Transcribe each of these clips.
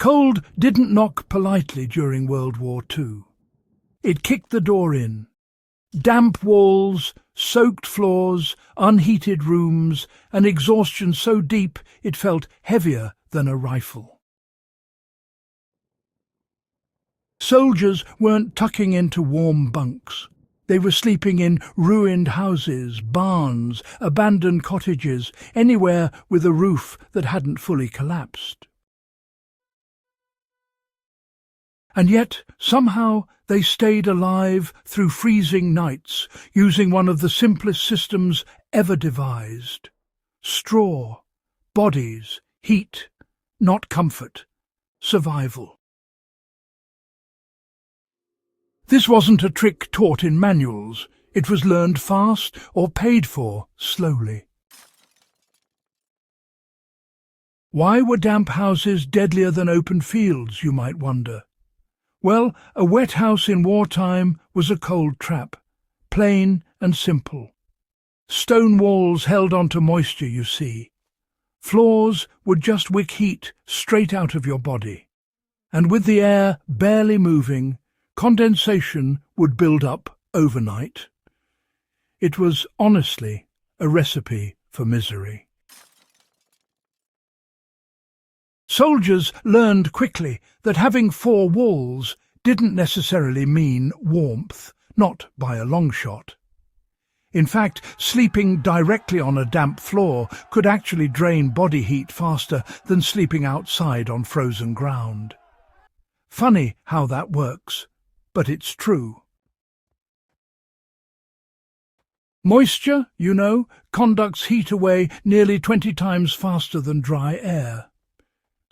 Cold didn't knock politely during World War II. It kicked the door in. Damp walls, soaked floors, unheated rooms, and exhaustion so deep it felt heavier than a rifle. Soldiers weren't tucking into warm bunks. They were sleeping in ruined houses, barns, abandoned cottages, anywhere with a roof that hadn't fully collapsed. And yet, somehow, they stayed alive through freezing nights, using one of the simplest systems ever devised. Straw, bodies, heat, not comfort, survival. This wasn't a trick taught in manuals. It was learned fast or paid for slowly. Why were damp houses deadlier than open fields, you might wonder? Well, a wet house in wartime was a cold trap, plain and simple. Stone walls held onto moisture, you see. Floors would just wick heat straight out of your body. And with the air barely moving, condensation would build up overnight. It was honestly a recipe for misery. Soldiers learned quickly that having four walls didn't necessarily mean warmth, not by a long shot. In fact, sleeping directly on a damp floor could actually drain body heat faster than sleeping outside on frozen ground. Funny how that works, but it's true. Moisture, you know, conducts heat away nearly 20 times faster than dry air.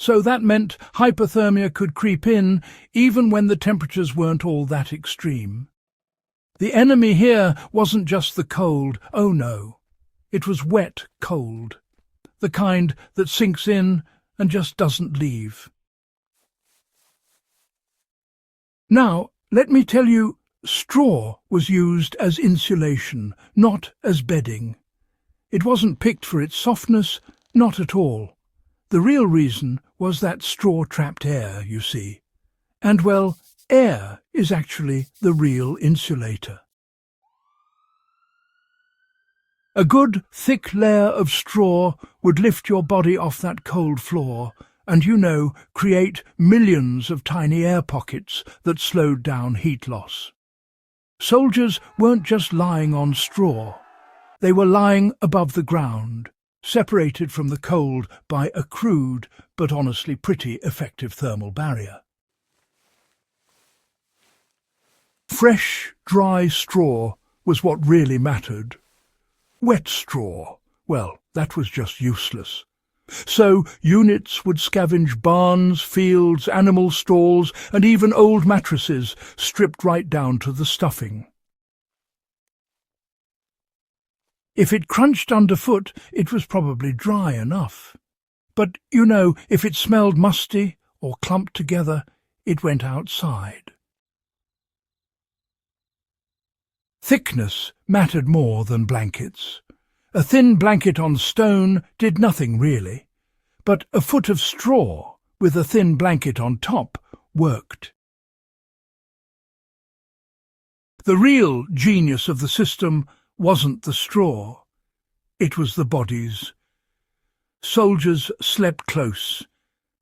So that meant hypothermia could creep in even when the temperatures weren't all that extreme. The enemy here wasn't just the cold, oh no. It was wet cold, the kind that sinks in and just doesn't leave. Now, let me tell you, straw was used as insulation, not as bedding. It wasn't picked for its softness, not at all. The real reason was that straw trapped air, you see. And, well, air is actually the real insulator. A good, thick layer of straw would lift your body off that cold floor and, you know, create millions of tiny air pockets that slowed down heat loss. Soldiers weren't just lying on straw. They were lying above the ground, separated from the cold by a crude but honestly pretty effective thermal barrier. Fresh, dry straw was what really mattered. Wet straw, well, that was just useless. So units would scavenge barns, fields, animal stalls, and even old mattresses, stripped right down to the stuffing. If it crunched underfoot, it was probably dry enough. But, you know, if it smelled musty or clumped together, it went outside. Thickness mattered more than blankets. A thin blanket on stone did nothing really, but a foot of straw with a thin blanket on top worked. The real genius of the system wasn't the straw, it was the bodies. Soldiers slept close,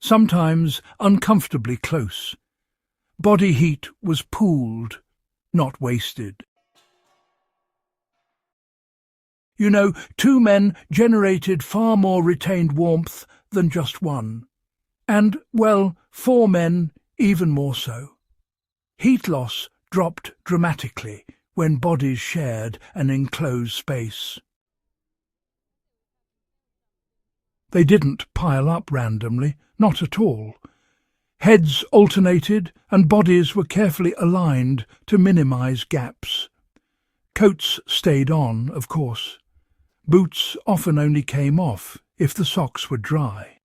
sometimes uncomfortably close. Body heat was pooled, not wasted. You know, 2 men generated far more retained warmth than just one. And, well, 4 men even more so. Heat loss dropped dramatically when bodies shared an enclosed space. They didn't pile up randomly, not at all. Heads alternated and bodies were carefully aligned to minimize gaps. Coats stayed on, of course. Boots often only came off if the socks were dry.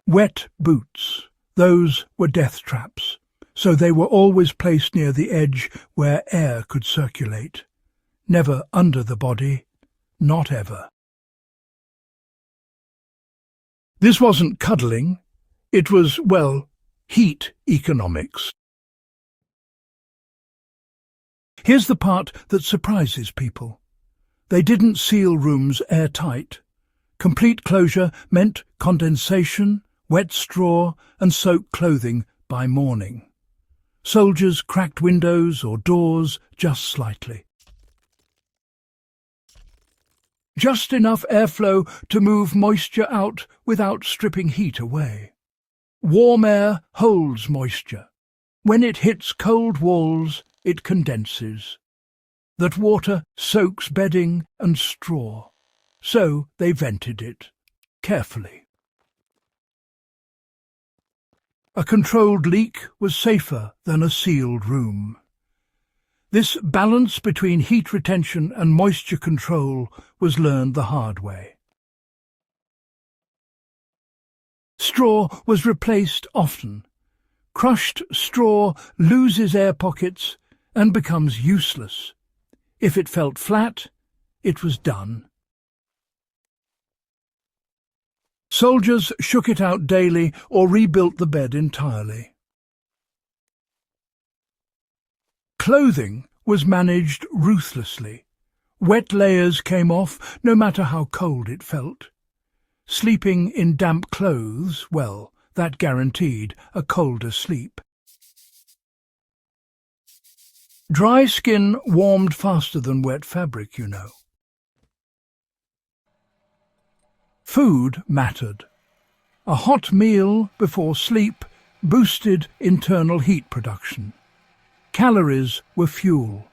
Wet boots, those were death traps, so they were always placed near the edge where air could circulate. Never under the body, not ever. This wasn't cuddling, it was, well, heat economics. Here's the part that surprises people. They didn't seal rooms airtight. Complete closure meant condensation, wet straw and soaked clothing by morning. Soldiers cracked windows or doors just slightly. Just enough airflow to move moisture out without stripping heat away. Warm air holds moisture. When it hits cold walls, it condenses. That water soaks bedding and straw. So they vented it, carefully. A controlled leak was safer than a sealed room. This balance between heat retention and moisture control was learned the hard way. Straw was replaced often. Crushed straw loses air pockets and becomes useless. If it felt flat, it was done. Soldiers shook it out daily or rebuilt the bed entirely. Clothing was managed ruthlessly. Wet layers came off no matter how cold it felt. Sleeping in damp clothes, well, that guaranteed a colder sleep. Dry skin warmed faster than wet fabric, you know. Food mattered. A hot meal before sleep boosted internal heat production. Calories were fuel.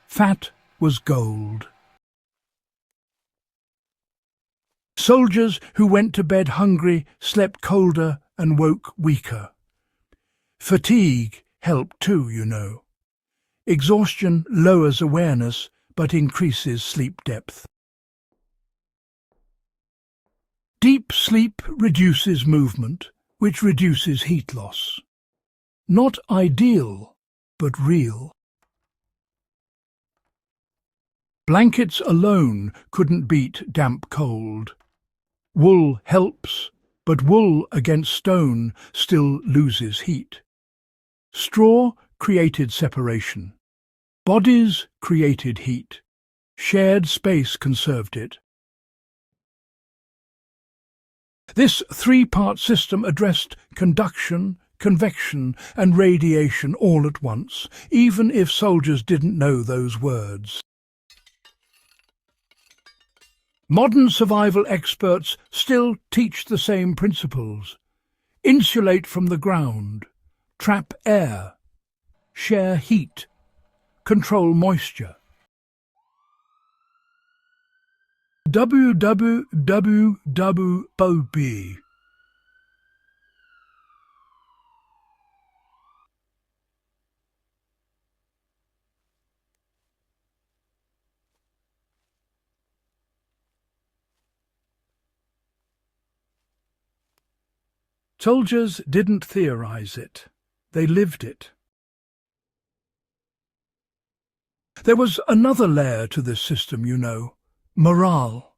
Fat was gold. Soldiers who went to bed hungry slept colder and woke weaker. Fatigue helped too, you know. Exhaustion lowers awareness but increases sleep depth. Deep sleep reduces movement, which reduces heat loss. Not ideal, but real. Blankets alone couldn't beat damp cold. Wool helps, but wool against stone still loses heat. Straw created separation. Bodies created heat. Shared space conserved it. This three-part system addressed conduction, convection and radiation all at once, even if soldiers didn't know those words. Modern survival experts still teach the same principles. Insulate from the ground, trap air, share heat, control moisture. WWII. Soldiers didn't theorize it, they lived it. There was another layer to this system, you know. Morale.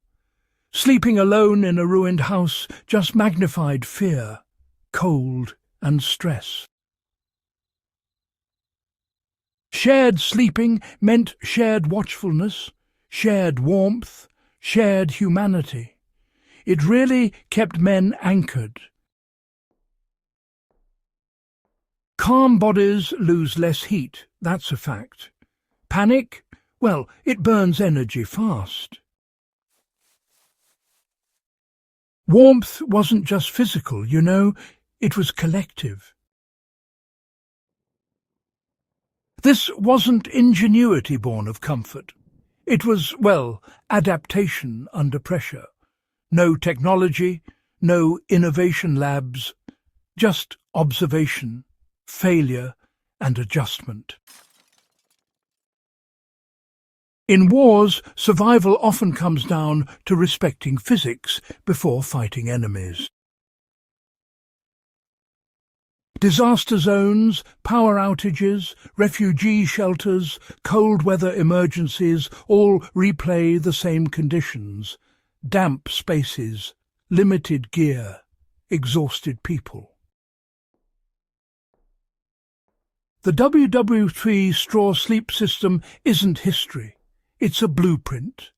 Sleeping alone in a ruined house just magnified fear, cold and stress. Shared sleeping meant shared watchfulness, shared warmth, shared humanity. It really kept men anchored. Calm bodies lose less heat, that's a fact. Panic? Well, it burns energy fast. Warmth wasn't just physical, you know, it was collective. This wasn't ingenuity born of comfort. It was, well, adaptation under pressure. No technology, no innovation labs, just observation, failure and adjustment. In wars, survival often comes down to respecting physics before fighting enemies. Disaster zones, power outages, refugee shelters, cold weather emergencies all replay the same conditions. Damp spaces, limited gear, exhausted people. The WWII straw sleep system isn't history, it's a blueprint.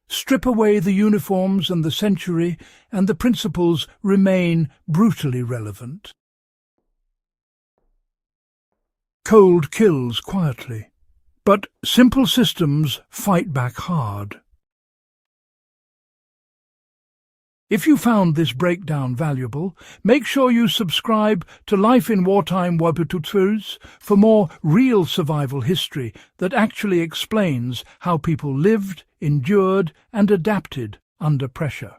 Strip away the uniforms and the century, and the principles remain brutally relevant. Cold kills quietly, but simple systems fight back hard. If you found this breakdown valuable, make sure you subscribe to Life in Wartime WWII for more real survival history that actually explains how people lived, endured, and adapted under pressure.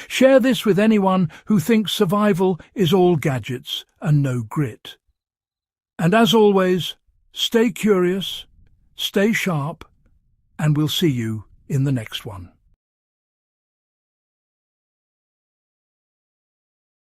Share this with anyone who thinks survival is all gadgets and no grit. And as always, stay curious, stay sharp, and we'll see you in the next one.